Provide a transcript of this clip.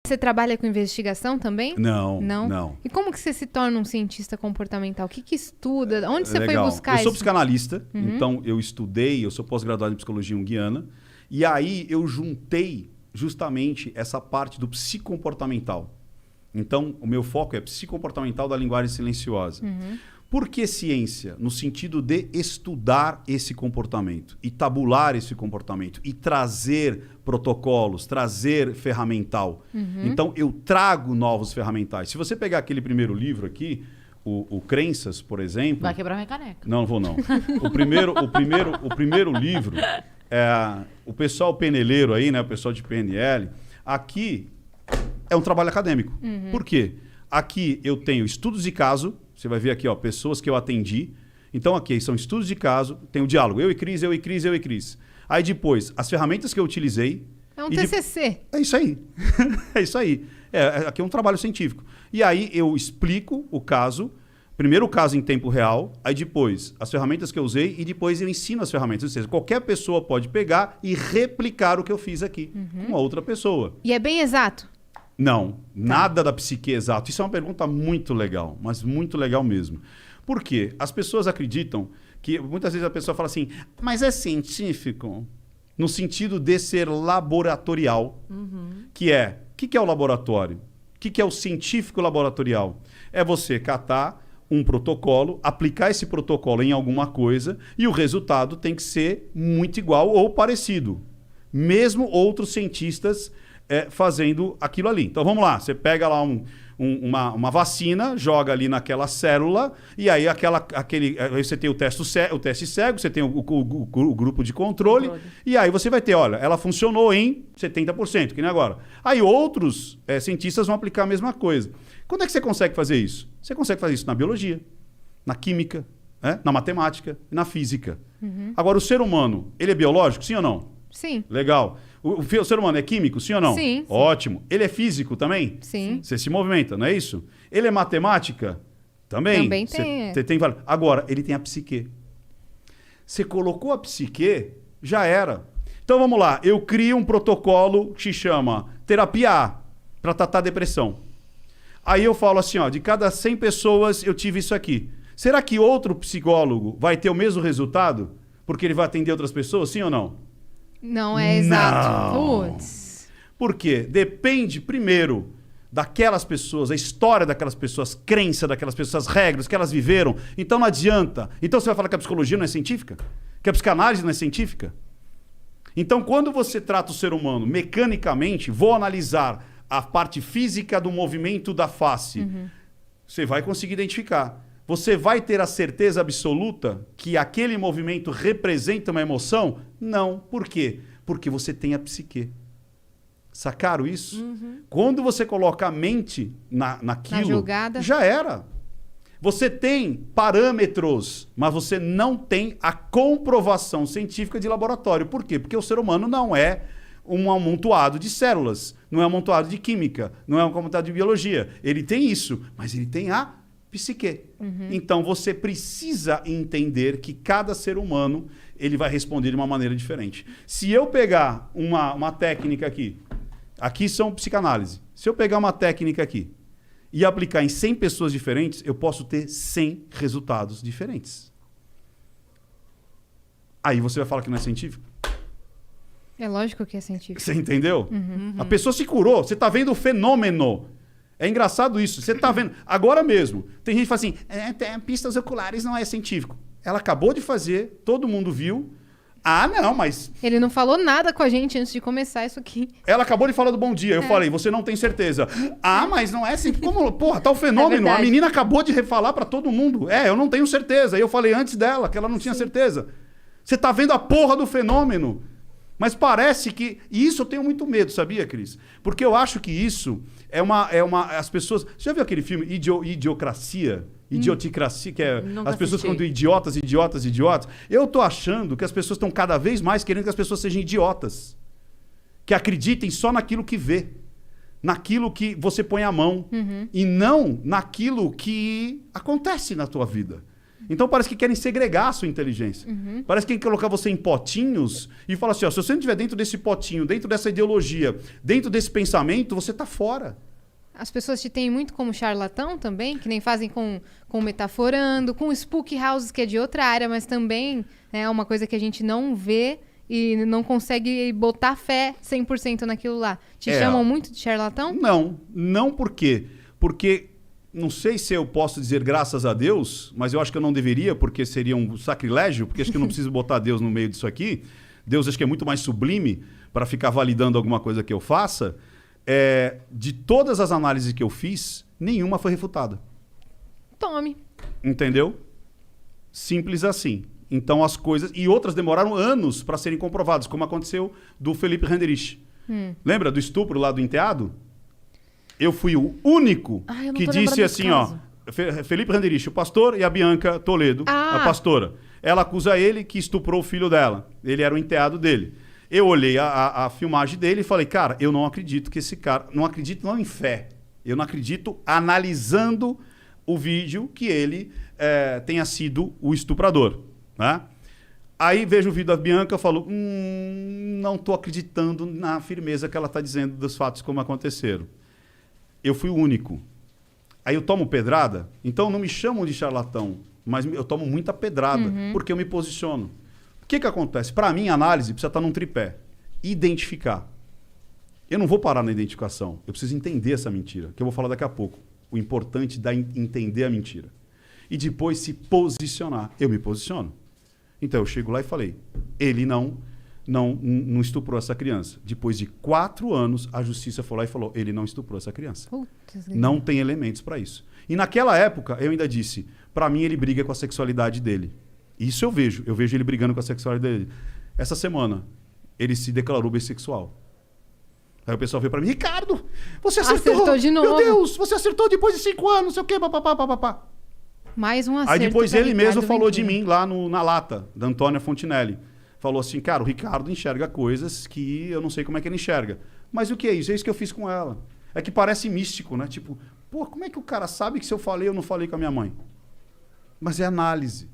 Você trabalha com investigação também? Não, Não? não. E como que você se torna um cientista comportamental? O que que estuda? Onde você foi Legal. buscar Eu sou isso? psicanalista, então eu estudei, eu sou pós-graduado em psicologia junguiana, e aí eu juntei justamente essa parte do psicomportamental. Então, o meu foco é psicomportamental da linguagem silenciosa. Por que ciência? No sentido de estudar esse comportamento e tabular esse comportamento e trazer protocolos, trazer ferramental. Então, eu trago novos ferramentais. Se você pegar aquele primeiro livro aqui, o Crenças, por exemplo... Vai quebrar minha caneca. Não vou não. O primeiro livro, o pessoal peneleiro aí, né, o pessoal de PNL, aqui é um trabalho acadêmico. Por quê? Aqui eu tenho estudos de caso, você vai ver aqui, ó, pessoas que eu atendi. Então aqui são estudos de caso, tem o diálogo, eu e Cris, eu e Cris, eu e Cris. Aí depois, as ferramentas que eu utilizei... É um TCC. É isso aí. É isso aí. Aqui é um trabalho científico. E aí eu explico o caso, primeiro o caso em tempo real, aí depois as ferramentas que eu usei e depois eu ensino as ferramentas. Ou seja, qualquer pessoa pode pegar e replicar o que eu fiz aqui com uma outra pessoa. E é bem exato? Não, nada da psique é exato. Isso é uma pergunta muito legal, mas muito legal mesmo. Por quê? As pessoas acreditam que... Muitas vezes a pessoa fala assim, mas é científico? No sentido de ser laboratorial. Que é, o que é o laboratório? O que é o científico laboratorial? É você catar um protocolo, aplicar esse protocolo em alguma coisa e o resultado tem que ser muito igual ou parecido. Mesmo outros cientistas... fazendo aquilo ali. Então vamos lá, você pega lá uma vacina, joga ali naquela célula, e aí aí você tem o teste cego, você tem o grupo de controle, e aí você vai ter, olha, ela funcionou em 70%, que nem agora. Aí outros cientistas vão aplicar a mesma coisa. Quando é que você consegue fazer isso? Você consegue fazer isso na biologia, na química, na matemática e na física. Agora, o ser humano, ele é biológico, sim ou não? Sim. Legal. O ser humano é químico, sim ou não? Sim. Ótimo. Ele é físico também? Sim. Você se movimenta, não é isso? Ele é matemática? Também. Também tem. Você tem. Agora, ele tem a psique. Você colocou a psique, já era. Então vamos lá. Eu crio um protocolo que se chama terapia A, para tratar depressão. Aí eu falo assim, ó, de cada 100 pessoas eu tive isso aqui. Será que outro psicólogo vai ter o mesmo resultado? Porque ele vai atender outras pessoas, sim ou não? Não é exato. Não. Putz. Por quê? Depende, primeiro, daquelas pessoas, a história daquelas pessoas, crença daquelas pessoas, as regras que elas viveram. Então não adianta. Então você vai falar que a psicologia não é científica? Que a psicanálise não é científica? Então, quando você trata o ser humano mecanicamente, vou analisar a parte física do movimento da face. Você vai conseguir identificar. Você vai ter a certeza absoluta que aquele movimento representa uma emoção? Não. Por quê? Porque você tem a psique. Sacaram isso? Quando você coloca a mente naquilo, Na jogada. já era. Você tem parâmetros, mas você não tem a comprovação científica de laboratório. Por quê? Porque o ser humano não é um amontoado de células, não é um amontoado de química, não é um amontoado de biologia. Ele tem isso, mas ele tem a psique. Então você precisa entender que cada ser humano ele vai responder de uma maneira diferente. Se eu pegar uma técnica aqui são psicanálise. Se eu pegar uma técnica aqui e aplicar em 100 pessoas diferentes, eu posso ter 100 resultados diferentes. Aí você vai falar que não é científico? É lógico que é científico. Você entendeu? A pessoa se curou, você está vendo o fenômeno. É engraçado isso. Você está vendo. Agora mesmo, tem gente que fala assim, pistas oculares não é científico. Ela acabou de fazer, todo mundo viu. Ah, não, mas... Ele não falou nada com a gente antes de começar isso aqui. Ela acabou de falar do bom dia. Eu falei, você não tem certeza. Ah, mas não é assim. Como, porra, tá o fenômeno. A menina acabou de refalar para todo mundo. Eu não tenho certeza. E eu falei antes dela que ela não tinha certeza. Você tá vendo a porra do fenômeno. Mas parece que... E isso eu tenho muito medo, sabia, Cris? Porque eu acho que isso é uma... As pessoas... Você já viu aquele filme Idiocracia? Idioticracia, que é as pessoas ficam idiotas. Eu tô achando que as pessoas estão cada vez mais querendo que as pessoas sejam idiotas. Que acreditem só naquilo que vê. Naquilo que você põe a mão. E não naquilo que acontece na tua vida. Então parece que querem segregar a sua inteligência. Parece que querem colocar você em potinhos e falar assim, ó, se você não estiver dentro desse potinho, dentro dessa ideologia, dentro desse pensamento, você está fora. As pessoas te têm muito como charlatão também, que nem fazem com Metaforando, com Spook Houses, que é de outra área, mas também é uma coisa que a gente não vê e não consegue botar fé 100% naquilo lá. Te chamam muito de charlatão? Não por quê? Porque, não sei se eu posso dizer graças a Deus, mas eu acho que eu não deveria, porque seria um sacrilégio, porque acho que eu não preciso botar Deus no meio disso aqui. Deus acho que é muito mais sublime para ficar validando alguma coisa que eu faça. De todas as análises que eu fiz, nenhuma foi refutada. Tome. Entendeu? Simples assim. Então as coisas... E outras demoraram anos para serem comprovadas, como aconteceu do Felipe Renderich. Lembra do estupro lá do enteado? Eu fui o único que disse assim, ó... Felipe Renderich, o pastor, e a Bianca Toledo, a pastora. Ela acusa ele que estuprou o filho dela. Ele era o enteado dele. Eu olhei a filmagem dele e falei, cara, eu não acredito que esse cara... Não acredito não em fé. Eu não acredito analisando o vídeo que ele tenha sido o estuprador. Né? Aí vejo o vídeo da Bianca e falo, não estou acreditando na firmeza que ela está dizendo dos fatos como aconteceram. Eu fui o único. Aí eu tomo pedrada, então não me chamam de charlatão, mas eu tomo muita pedrada, porque eu me posiciono. O que acontece? Para mim, a análise precisa estar num tripé. Identificar. Eu não vou parar na identificação. Eu preciso entender essa mentira, que eu vou falar daqui a pouco. O importante é entender a mentira. E depois se posicionar. Eu me posiciono. Então eu chego lá e falei, ele não estuprou essa criança. Depois de 4 anos, a justiça foi lá e falou, ele não estuprou essa criança. Não tem elementos para isso. E naquela época, eu ainda disse, para mim ele briga com a sexualidade dele. Isso eu vejo ele brigando com a sexualidade dele. Essa semana, ele se declarou bissexual. Aí o pessoal veio para mim, Ricardo, você acertou de novo. Meu Deus, você acertou depois de 5 anos, não sei o quê, papapá. Mais um acerto. Aí depois ele mesmo falou de Ventura. mim lá na lata, da Antônia Fontinelli. Falou assim, cara, o Ricardo enxerga coisas que eu não sei como é que ele enxerga. Mas o que é isso? É isso que eu fiz com ela. É que parece místico, né? Tipo, pô, como é que o cara sabe que se eu falei, eu não falei com a minha mãe? Mas é análise.